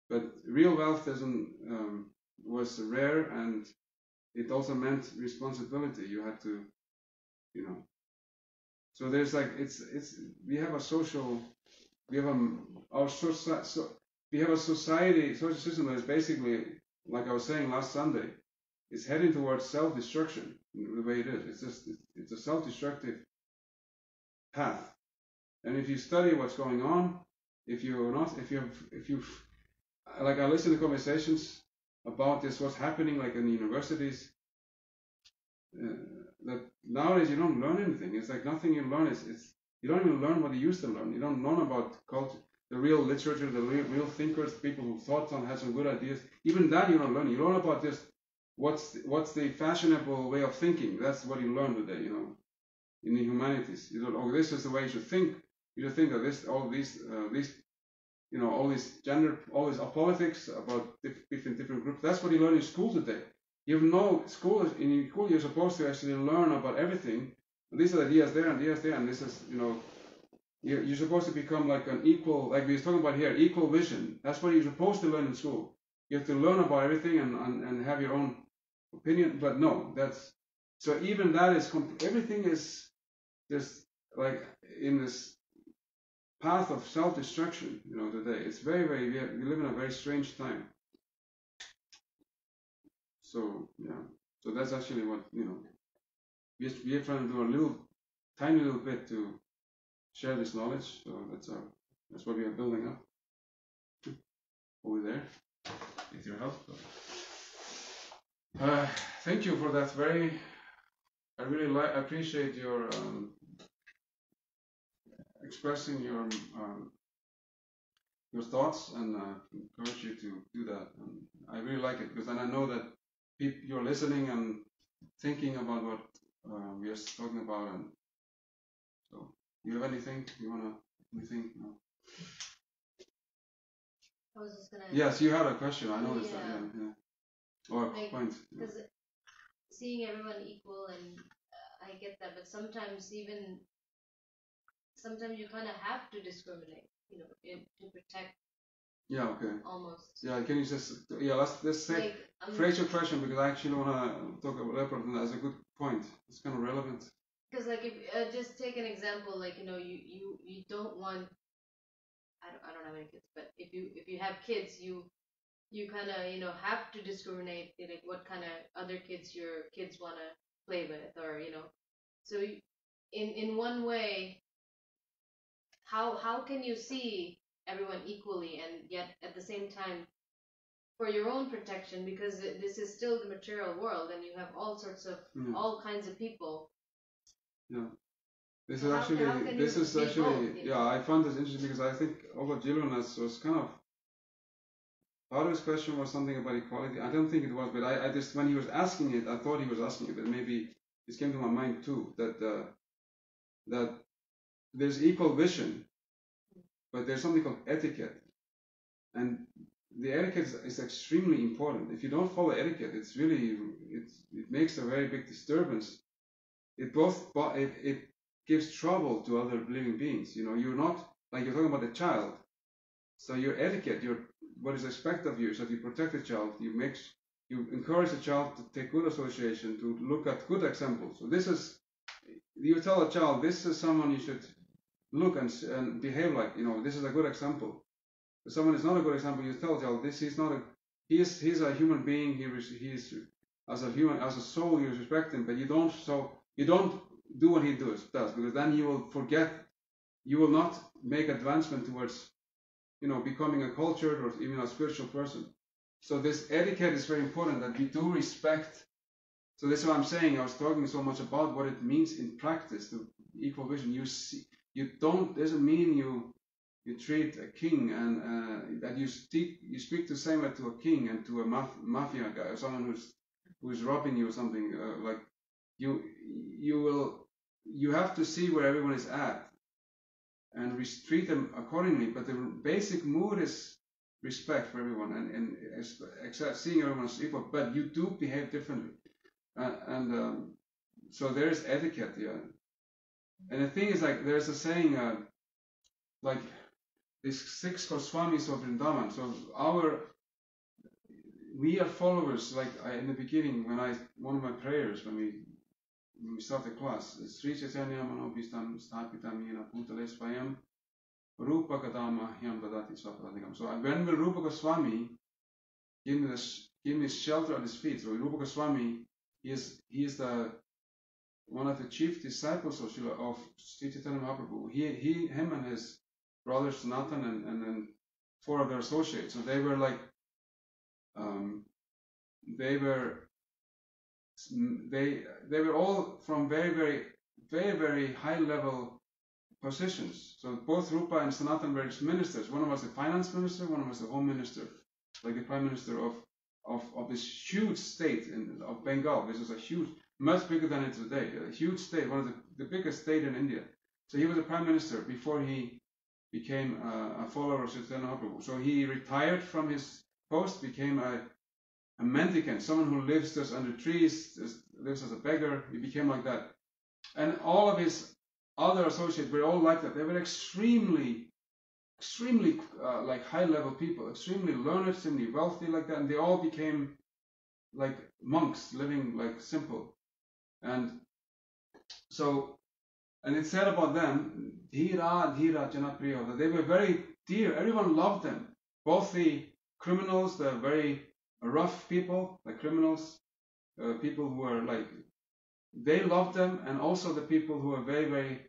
But real wealth was rare, and it also meant responsibility. You had to, So there's we have a social society, social system that is basically, like I was saying last Sunday, is heading towards self-destruction. The way it is, it's a self-destructive path. And if you study what's going on, if you like, I listen to conversations about this, what's happening like in the universities. That nowadays you don't learn anything. It's like nothing you learn is you don't even learn what you used to learn. You don't learn about culture, the real literature, the real thinkers, people who thought and had some good ideas. Even that you don't learn. You learn about just what's the fashionable way of thinking. That's what you learn today. In the humanities, you don't. Oh, this is the way you should think. You should think of this, all these, all this gender, all this politics about different groups. That's what you learn in school today. You have no school. In school, you're supposed to actually learn about everything. These are ideas there and ideas there, and this is, you're supposed to become like an equal, like we were talking about here, equal vision. That's what you're supposed to learn in school. You have to learn about everything and have your own opinion. But no, so even that is everything is just like in this path of self-destruction. Today it's very, very. We live in a very strange time. So yeah, so that's actually what we are trying to do tiny little bit to share this knowledge. So that's what we are building up over there with your help. Thank you for that. I really appreciate your expressing your thoughts, and encourage you to do that. And I really like it because then I know that you're listening and thinking about what we are talking about. And so, you have anything you wanna? Anything? No. I was just gonna. Yes, you had a question. I noticed that. Yeah. Or a point. Because seeing everyone equal, and I get that, but sometimes you kind of have to discriminate, to protect. Yeah. Okay. Almost. Yeah. Can you just let's say phrase your question, because I actually wanna talk about leopard, and that's a good point. It's kind of relevant. Because like if just take an example, like you don't want. I don't have any kids, but if you have kids, you kind of have to discriminate like what kind of other kids your kids want to play with, or so in one way, how can you see everyone equally and yet at the same time for your own protection, because this is still the material world and you have all sorts of all kinds of people. Yeah. This is actually I found this interesting because I think Ola Jilunas was kind of part of his question was something about equality. I don't think it was, but I just, when he was asking it, I thought he was asking it, but maybe it came to my mind too, that there's equal vision, but there's something called etiquette, and the etiquette is extremely important. If you don't follow etiquette, it makes a very big disturbance. It gives trouble to other living beings. You're not, like you're talking about a child. So your etiquette, what is expected of you, is that you protect the child, you encourage the child to take good association, to look at good examples. So you tell a child, this is someone you should look and behave like. This is a good example. If someone is not a good example, you tell a child, he's a human being. He's as a soul, you respect him, but you don't do what he does, because then you will forget. You will not make advancement towards, becoming a cultured or even a spiritual person. So this etiquette is very important, that we do respect. So this is what I'm saying. I was talking so much about what it means in practice, the equal vision. Doesn't mean you treat a king and that you speak the same way to a king and to a mafia guy or someone who's robbing you or something. Like you have to see where everyone is at and treat them accordingly. But the basic mood is respect for everyone and accept seeing everyone as equal. But you do behave differently, so there's etiquette, yeah. And the thing is, like, there's a saying, like these 6 Goswamis of Vrindavan. So we are followers. Like in the beginning, one of my prayers when we start the class, Sri Chaitanya Manobhistam Sthapitam Yena Bhutale Svayam Rupa Kadama Hyam Dadati Swapadikam. So when will Rupa Goswami give me shelter at his feet? So Rupa Goswami, he is one of the chief disciples of Sri Chaitanya Mahaprabhu. Him and his brother Sanatan and then 4 of their associates. So they were like they were all from very high level positions. So both Rupa and Sanatan were ministers. One was the finance minister, one was the home minister, like the prime minister of this huge state of Bengal. This was a huge, much bigger than it today, a huge state, one of the biggest state in India. So he was a prime minister before he became a follower of Chaitanya Mahaprabhu. So he retired from his post, became a mendicant, someone who lives just under trees, lives as a beggar. He became like that. And all of his other associates were all like that. They were extremely like high-level people, extremely learned, extremely wealthy like that. And they all became like monks, living like simple. And so, and it said about them, Dhira Janapriya, that they were very dear. Everyone loved them. Both the criminals, the very rough people, like criminals, people who were like, they loved them, and also the people who were very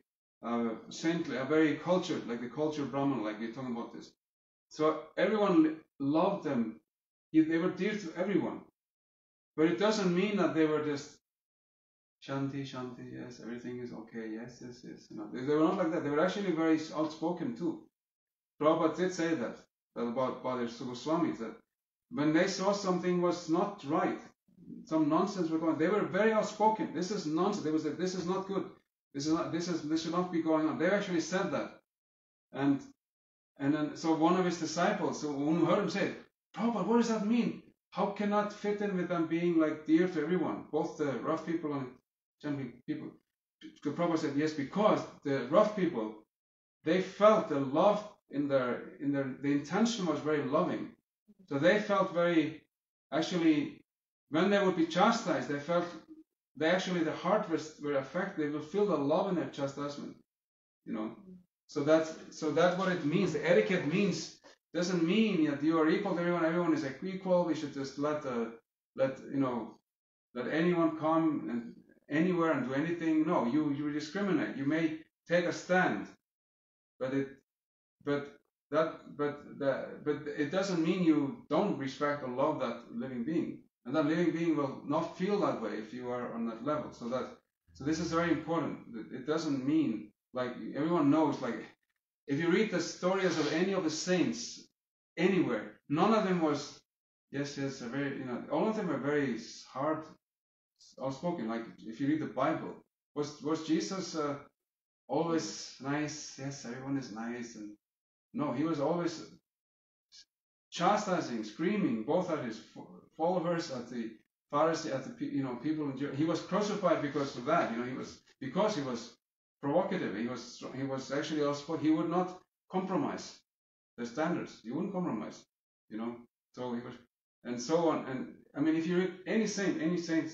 saintly, very cultured, like the cultured Brahman, like we're talking about this. So everyone loved them. They were dear to everyone. But it doesn't mean that they were just Shanti, yes, everything is okay, yes. No, they were not like that. They were actually very outspoken too. Prabhupada did say that about their Goswamis, that when they saw something was not right, some nonsense was going on, they were very outspoken. This is nonsense. They was like, this is not good. This should not be going on. They actually said that. And then so one of his disciples, who heard him say, Prabhupada, what does that mean? How can that fit in with them being like dear to everyone, both the rough people and gentle people? Prabhupada said, yes, because the rough people, they felt the love the intention was very loving. So they felt very, actually, when they would be chastised, they felt, their heart were affected. They will feel the love in their chastisement, So that's what it means. The etiquette doesn't mean that you are equal to everyone. Everyone is equal. We should just let anyone come and anywhere and do anything. No, you discriminate. You may take a stand, but it doesn't mean you don't respect or love that living being. And that living being will not feel that way if you are on that level. So this is very important. It doesn't mean, like, everyone knows, like, if you read the stories of any of the saints anywhere, none of them was all of them are very hard, outspoken. Like, if you read the Bible, was Jesus always nice? Yes, everyone is nice, and no, he was always chastising, screaming, both at his followers, at the Pharisees, at the people in Jerusalem. He was crucified because of that. Because he was provocative. He was actually also, he would not compromise the standards. He wouldn't compromise. So he was, and so on. And I mean, if you read any story of any saint,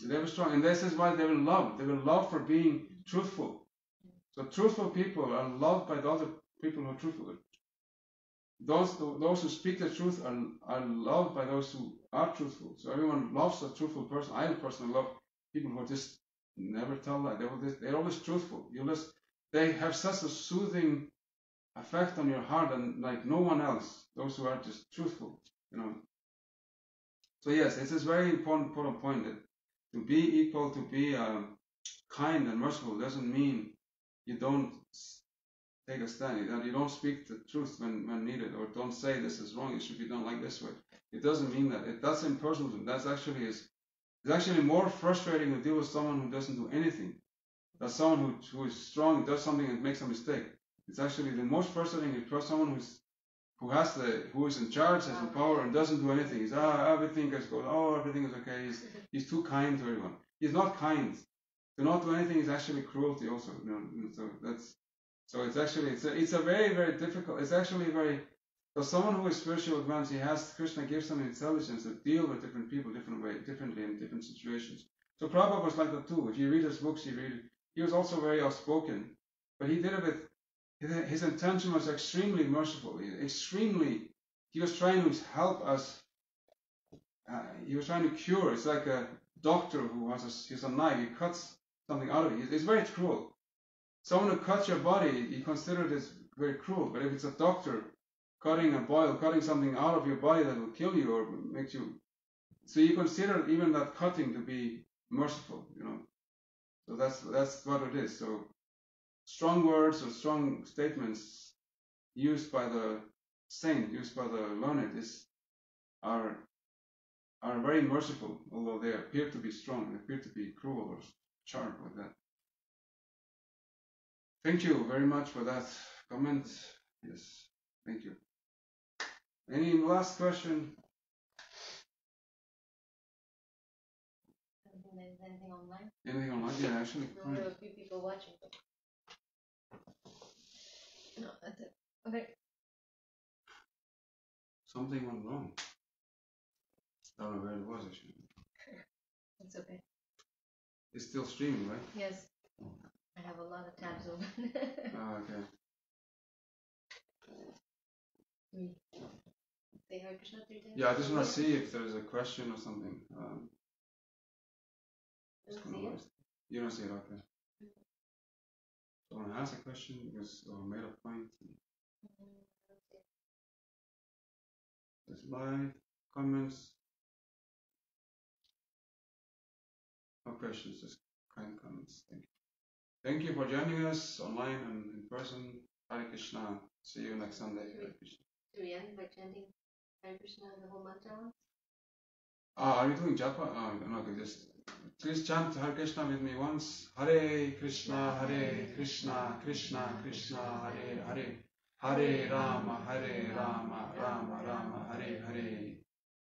they were strong, and this is why they were loved. They were loved for being truthful. So truthful people are loved by the other people who are truthful. Those who speak the truth are loved by those who are truthful. So everyone loves a truthful person. I personally love people who just never tell that. They're always truthful. They have such a soothing effect on your heart, and like no one else. Those who are just truthful, So yes, this is very important point, that to be equal, to be kind and merciful doesn't mean you don't take a stand, that you don't speak the truth when needed, or don't say this is wrong, it should be done like this way. It doesn't mean that. That's impersonal. That's actually it's actually more frustrating to deal with someone who doesn't do anything. That's someone who is strong, does something and makes a mistake. It's actually the most frustrating is someone who is in charge, has the power, and doesn't do anything. He's everything is good. Everything is okay. He's too kind to everyone. He's not kind. To not do anything is actually cruelty also. So it's actually it's a very, very difficult. It's actually very. So someone who is spiritual advanced, Krishna gives them intelligence to deal with different people differently in different situations. So Prabhupada was like that too. If you read his books, he was also very outspoken, but he did it with. His intention was extremely merciful. He was trying to help us. He was trying to cure. It's like a doctor who has a knife. He cuts something out of it. It's very cruel. Someone who cuts your body, he considered it very cruel. But if it's a doctor cutting something out of your body that will kill you or makes you. So you consider even that cutting to be merciful, So that's what it is. So strong words or strong statements used by the saint, used by the learned, are very merciful, although they appear to be strong, they appear to be cruel or sharp like that. Thank you very much for that comment. Yes, thank you. Any last question? Anything online? Anything online? Yeah, actually. No, there are a few people watching. No, that's it. Okay. Something went wrong. I don't know where it was actually. It's okay. It's still streaming, right? Yes. I have a lot of tabs open. Okay. Say Hare Krishna 3 times. Yeah, I just want to see if there's a question or something. Don't see it? You don't see it, okay. Someone has a question because made a point. There's live comments. No questions, just kind comments. Thank you. Thank you for joining us online and in person. Hare Krishna. See you next Sunday. Hare Krishna. Should we end by chanting Hare Krishna the whole mantra once? Are you doing japa? No, okay, just please chant Hare Krishna with me once. Hare Krishna, Krishna Krishna, Hare Hare. Hare Rama, Rama Rama, Hare Hare.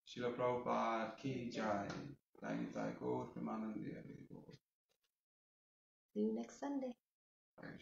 Srila Prabhupada ki jai. Jai Gaur Premanandi Hare. See you next Sunday. Hare